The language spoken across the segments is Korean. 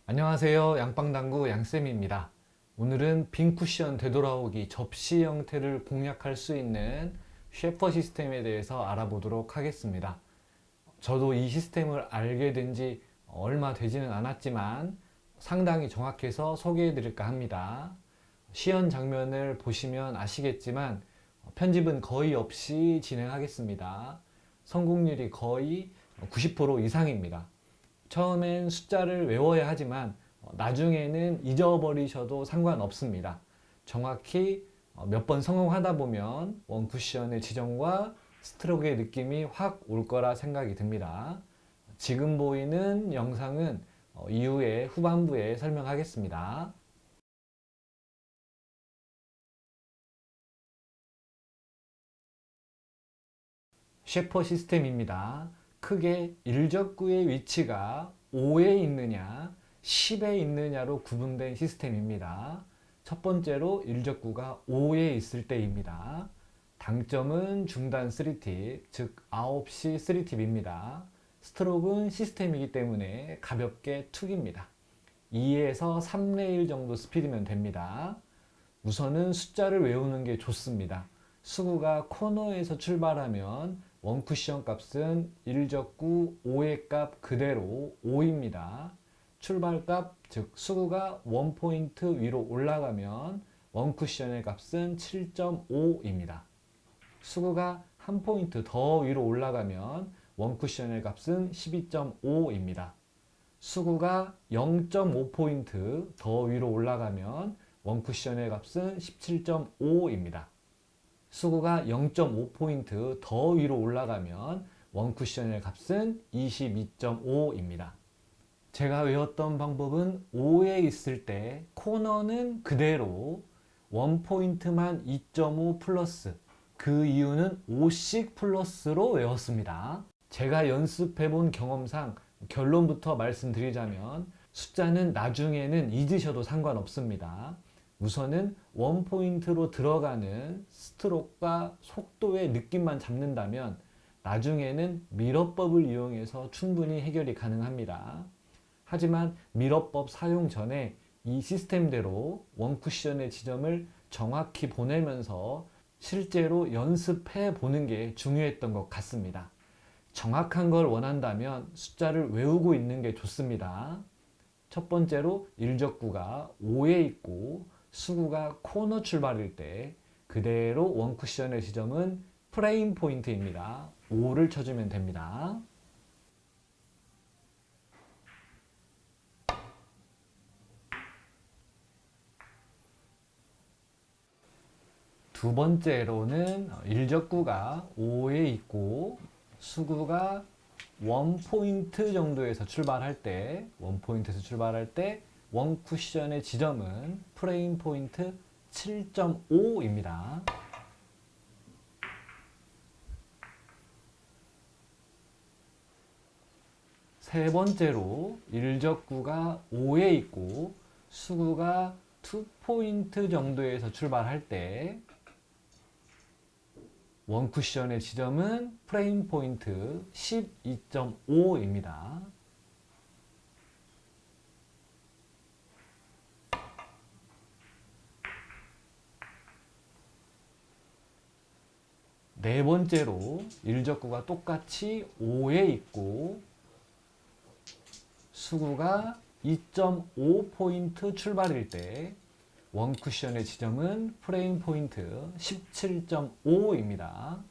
안녕하세요. 양빵당구 양쌤입니다. 오늘은 빈 쿠션 되돌아오기 접시 형태를 공략할 수 있는 셰퍼 시스템에 대해서 알아보도록 하겠습니다. 저도 이 시스템을 알게 된 지 얼마 되지는 않았지만 상당히 정확해서 소개해 드릴까 합니다. 시연 장면을 보시면 아시겠지만 편집은 거의 없이 진행하겠습니다. 성공률이 거의 90% 이상입니다. 처음엔 숫자를 외워야 하지만 나중에는 잊어버리셔도 상관없습니다. 정확히 몇 번 성공하다 보면 원쿠션의 지점과 스트로크의 느낌이 확 올 거라 생각이 듭니다. 지금 보이는 영상은 이후에 후반부에 설명하겠습니다. 셰퍼 시스템입니다. 크게 일적구의 위치가 5에 있느냐 10에 있느냐로 구분된 시스템입니다. 첫 번째로 일적구가 5에 있을 때입니다. 당점은 중단 3팁, 즉 9시 3팁입니다. 스트로크는 시스템이기 때문에 가볍게 툭입니다. 2에서 3레일 정도 스피드면 됩니다. 우선은 숫자를 외우는 게 좋습니다. 수구가 코너에서 출발하면 원쿠션 값은 1적구 5의 값 그대로 5입니다. 출발값, 즉 수구가 1포인트 위로 올라가면 원쿠션의 값은 7.5입니다. 수구가 1포인트 더 위로 올라가면 원쿠션의 값은 12.5입니다. 수구가 0.5포인트 더 위로 올라가면 원쿠션의 값은 17.5입니다. 수구가 0.5포인트 더 위로 올라가면 원쿠션의 값은 22.5입니다. 제가 외웠던 방법은 5에 있을 때 코너는 그대로 1포인트만 2.5 플러스, 그 이유는 5씩 플러스로 외웠습니다. 제가 연습해본 경험상 결론부터 말씀드리자면 숫자는 나중에는 잊으셔도 상관없습니다. 우선은 원포인트로 들어가는 스트로크와 속도의 느낌만 잡는다면 나중에는 미러법을 이용해서 충분히 해결이 가능합니다. 하지만 미러법 사용 전에 이 시스템대로 원쿠션의 지점을 정확히 보내면서 실제로 연습해 보는 게 중요했던 것 같습니다. 정확한 걸 원한다면 숫자를 외우고 있는 게 좋습니다. 첫 번째로 일적구가 5에 있고 수구가 코너 출발일 때 그대로 원쿠션의 지점은 프레임 포인트입니다. 5를 쳐주면 됩니다. 두 번째로는 일적구가 5에 있고 수구가 1포인트 정도에서 출발할 때, 원쿠션의 지점은 프레임 포인트 7.5입니다. 세 번째로 일적구가 5에 있고 수구가 2포인트 정도에서 출발할 때 원쿠션의 지점은 프레임 포인트 12.5입니다. 네 번째로 일적구가 똑같이 5에 있고 수구가 2.5포인트 출발일 때 원쿠션의 지점은 프레임 포인트 17.5입니다.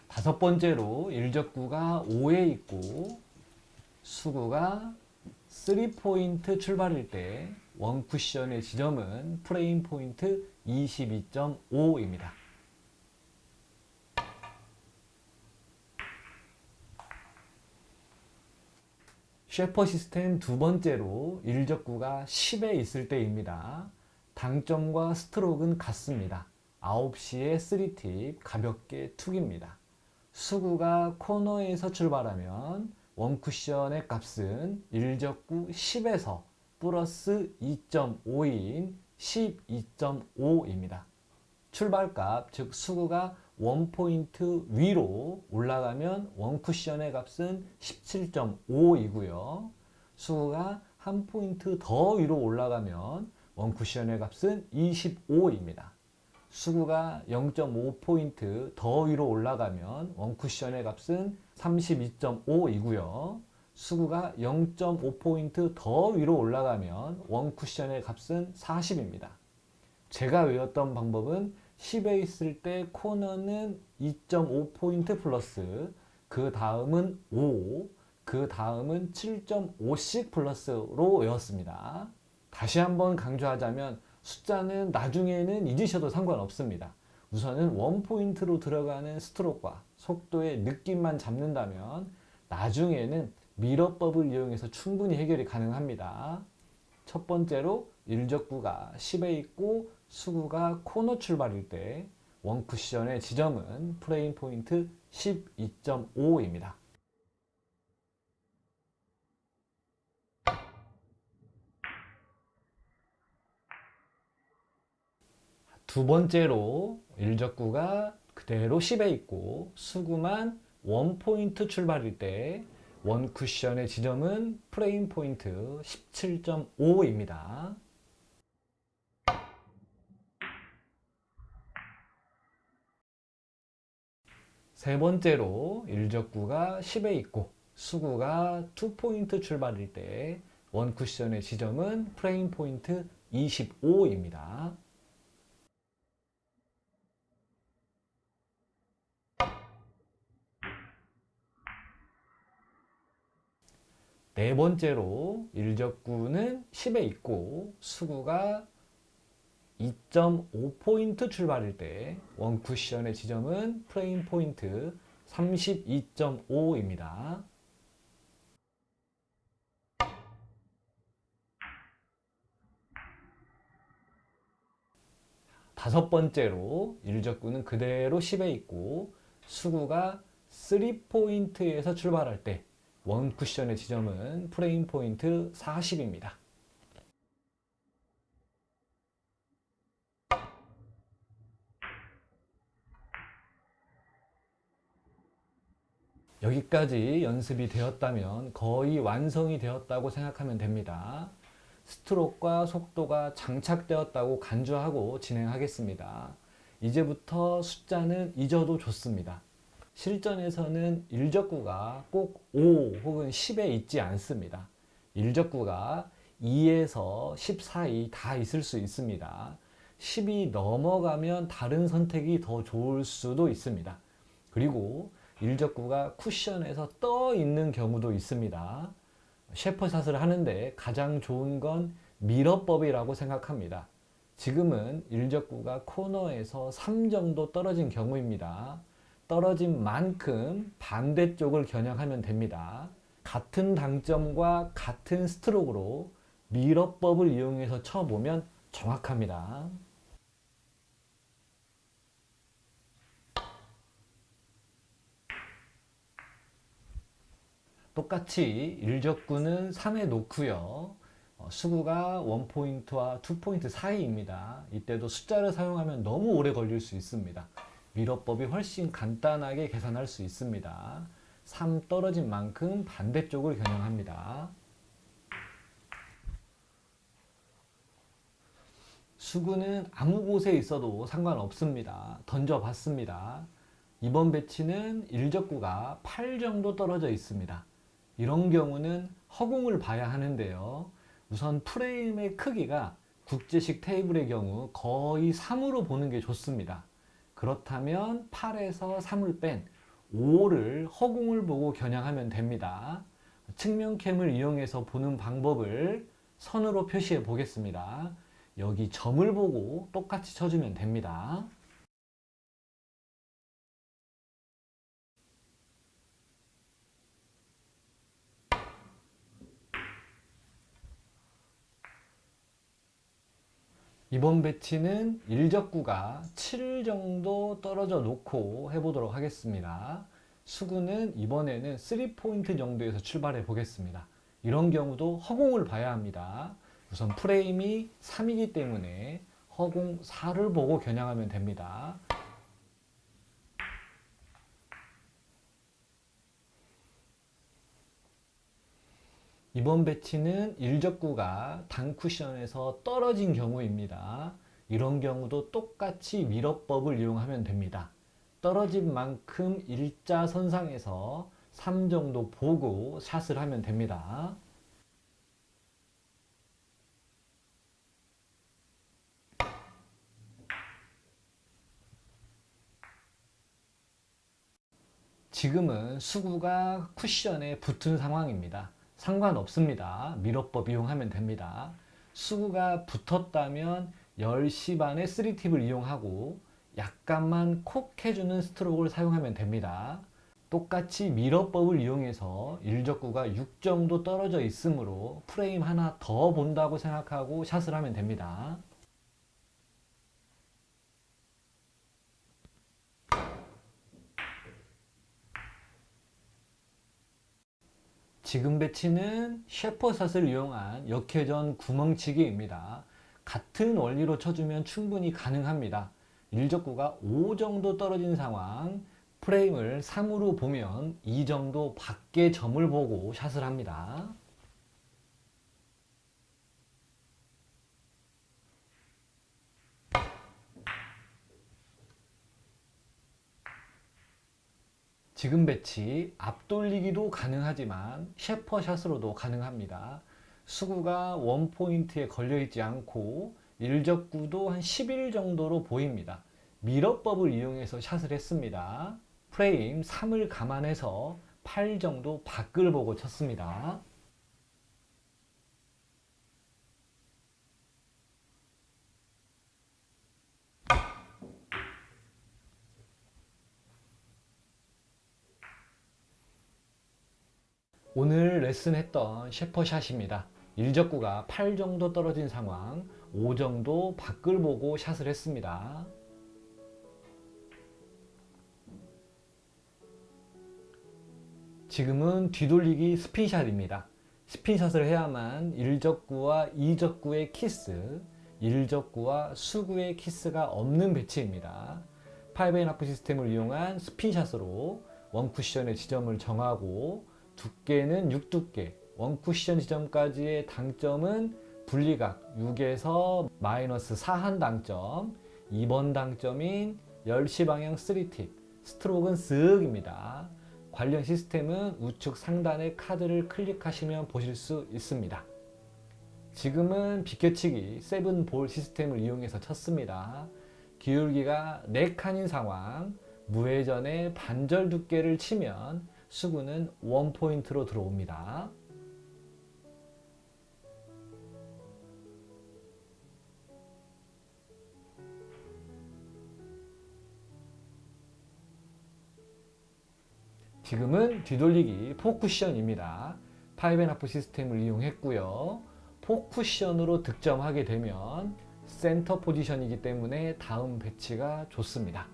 다섯 번째로 일적구가 5에 있고 수구가 3포인트 출발일 때 원쿠션의 지점은 프레임 포인트 22.5입니다. 셰퍼 시스템 두 번째로 일적구가 10에 있을 때입니다. 당점과 스트로크는 같습니다. 9시에 3팁 가볍게 툭입니다. 수구가 코너에서 출발하면 원쿠션의 값은 일적구 10에서 플러스 2.5인 12.5입니다. 출발값, 즉 수구가 1포인트 위로 올라가면 원쿠션의 값은 17.5이고요. 수구가 1포인트 더 위로 올라가면 원쿠션의 값은 25입니다. 수구가 0.5포인트 더 위로 올라가면 원쿠션의 값은 32.5이고요. 수구가 0.5포인트 더 위로 올라가면 원쿠션의 값은 40입니다. 제가 외웠던 방법은 10에 있을 때 코너는 2.5포인트 플러스, 그 다음은 5, 그 다음은 7.5씩 플러스로 외웠습니다. 다시 한번 강조하자면 숫자는 나중에는 잊으셔도 상관없습니다. 우선은 원포인트로 들어가는 스트로크와 속도의 느낌만 잡는다면 나중에는 미러법을 이용해서 충분히 해결이 가능합니다. 첫 번째로 일적구가 10에 있고 수구가 코너 출발일 때 원쿠션의 지점은 프레임 포인트 12.5입니다. 두 번째로 일적구가 그대로 10에 있고 수구만 원포인트 출발일 때 원쿠션의 지점은 프레임 포인트 17.5입니다. 세 번째로 일적구가 10에 있고 수구가 2포인트 출발일 때 원쿠션의 지점은 프레임 포인트 25입니다. 네 번째로 일적구는 10에 있고 수구가 2.5포인트 출발일 때 원쿠션의 지점은 프레임 포인트 32.5입니다. 다섯 번째로 일적구는 그대로 10에 있고 수구가 3포인트에서 출발할 때 원쿠션의 지점은 프레임 포인트 40입니다. 여기까지 연습이 되었다면 거의 완성이 되었다고 생각하면 됩니다. 스트로크와 속도가 장착되었다고 간주하고 진행하겠습니다. 이제부터 숫자는 잊어도 좋습니다. 실전에서는 일적구가 꼭 5 혹은 10에 있지 않습니다. 일적구가 2에서 10 사이 다 있을 수 있습니다. 10이 넘어가면 다른 선택이 더 좋을 수도 있습니다. 그리고 일적구가 쿠션에서 떠 있는 경우도 있습니다. 셰퍼샷을 하는데 가장 좋은 건 미러법이라고 생각합니다. 지금은 일적구가 코너에서 3 정도 떨어진 경우입니다. 떨어진 만큼 반대쪽을 겨냥하면 됩니다. 같은 당점과 같은 스트로크로 미러법을 이용해서 쳐보면 정확합니다. 똑같이 일적구는 3에 놓고요. 수구가 1포인트와 2포인트 사이입니다. 이때도 숫자를 사용하면 너무 오래 걸릴 수 있습니다. 미러법이 훨씬 간단하게 계산할 수 있습니다. 3 떨어진 만큼 반대쪽을 겨냥합니다. 수구는 아무 곳에 있어도 상관없습니다. 던져봤습니다. 이번 배치는 일적구가 8 정도 떨어져 있습니다. 이런 경우는 허공을 봐야 하는데요. 우선 프레임의 크기가 국제식 테이블의 경우 거의 3으로 보는 게 좋습니다. 그렇다면 8에서 3을 뺀 5를 허공을 보고 겨냥하면 됩니다. 측면캠을 이용해서 보는 방법을 선으로 표시해 보겠습니다. 여기 점을 보고 똑같이 쳐주면 됩니다. 이번 배치는 일적구가 7 정도 떨어져 놓고 해보도록 하겠습니다. 수구는 이번에는 3포인트 정도에서 출발해 보겠습니다. 이런 경우도 허공을 봐야 합니다. 우선 프레임이 3이기 때문에 허공 4를 보고 겨냥하면 됩니다. 이번 배치는 일적구가 당 쿠션에서 떨어진 경우입니다. 이런 경우도 똑같이 미러법을 이용하면 됩니다. 떨어진 만큼 일자선상에서 3 정도 보고 샷을 하면 됩니다. 지금은 수구가 쿠션에 붙은 상황입니다. 상관없습니다. 미러법 이용하면 됩니다. 수구가 붙었다면 10시 반에 3팁을 이용하고 약간만 콕 해주는 스트로크를 사용하면 됩니다. 똑같이 미러법을 이용해서 일적구가 6 정도 떨어져 있으므로 프레임 하나 더 본다고 생각하고 샷을 하면 됩니다. 지금 배치는 셰퍼샷을 이용한 역회전 구멍치기입니다. 같은 원리로 쳐주면 충분히 가능합니다. 일적구가 5 정도 떨어진 상황, 프레임을 3으로 보면 2 정도 밖에 점을 보고 샷을 합니다. 지금 배치 앞돌리기도 가능하지만 셰퍼샷으로도 가능합니다. 수구가 원포인트에 걸려있지 않고 일적구도 한 11 정도로 보입니다. 미러법을 이용해서 샷을 했습니다. 프레임 3을 감안해서 8 정도 밖을 보고 쳤습니다. 오늘 레슨했던 셰퍼샷입니다. 일적구가 8 정도 떨어진 상황, 5 정도 밖을 보고 샷을 했습니다. 지금은 뒤돌리기 스핀샷입니다. 스핀샷을 해야만 일적구와 이적구의 키스, 일적구와 수구의 키스가 없는 배치입니다. 5&하프 시스템을 이용한 스핀샷으로 원쿠션의 지점을 정하고 두께는 6두께, 원쿠션 지점까지의 당점은 분리각 6에서 마이너스 4한 당점, 2번 당점인 10시 방향 3팁, 스트로크는 쓱입니다. 관련 시스템은 우측 상단의 카드를 클릭하시면 보실 수 있습니다. 지금은 비켜치기 7볼 시스템을 이용해서 쳤습니다. 기울기가 4칸인 상황, 무회전에 반절 두께를 치면 수구는 원포인트로 들어옵니다. 지금은 뒤돌리기 포쿠션입니다. 5&하프 시스템을 이용했고요. 포쿠션으로 득점하게 되면 센터 포지션이기 때문에 다음 배치가 좋습니다.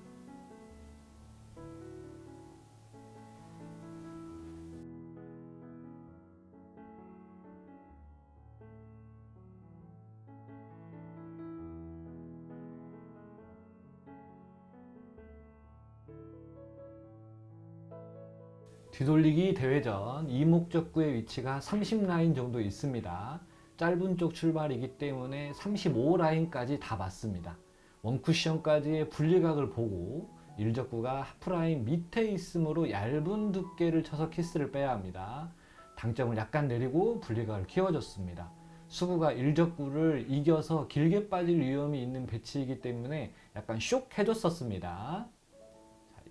뒤돌리기 대회전 이목적구의 위치가 30라인 정도 있습니다. 짧은 쪽 출발이기 때문에 35라인까지 다 맞습니다. 원쿠션까지의 분리각을 보고 일적구가 하프라인 밑에 있으므로 얇은 두께를 쳐서 키스를 빼야 합니다. 당점을 약간 내리고 분리각을 키워줬습니다. 수구가 일적구를 이겨서 길게 빠질 위험이 있는 배치이기 때문에 약간 쇽 해줬었습니다.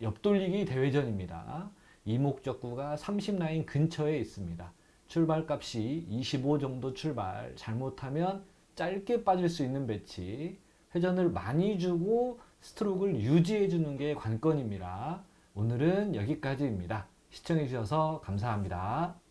옆돌리기 대회전입니다. 이목적구가 30라인 근처에 있습니다. 출발값이 25 정도 출발, 잘못하면 짧게 빠질 수 있는 배치, 회전을 많이 주고 스트로크를 유지해 주는 게 관건입니다. 오늘은 여기까지입니다. 시청해 주셔서 감사합니다.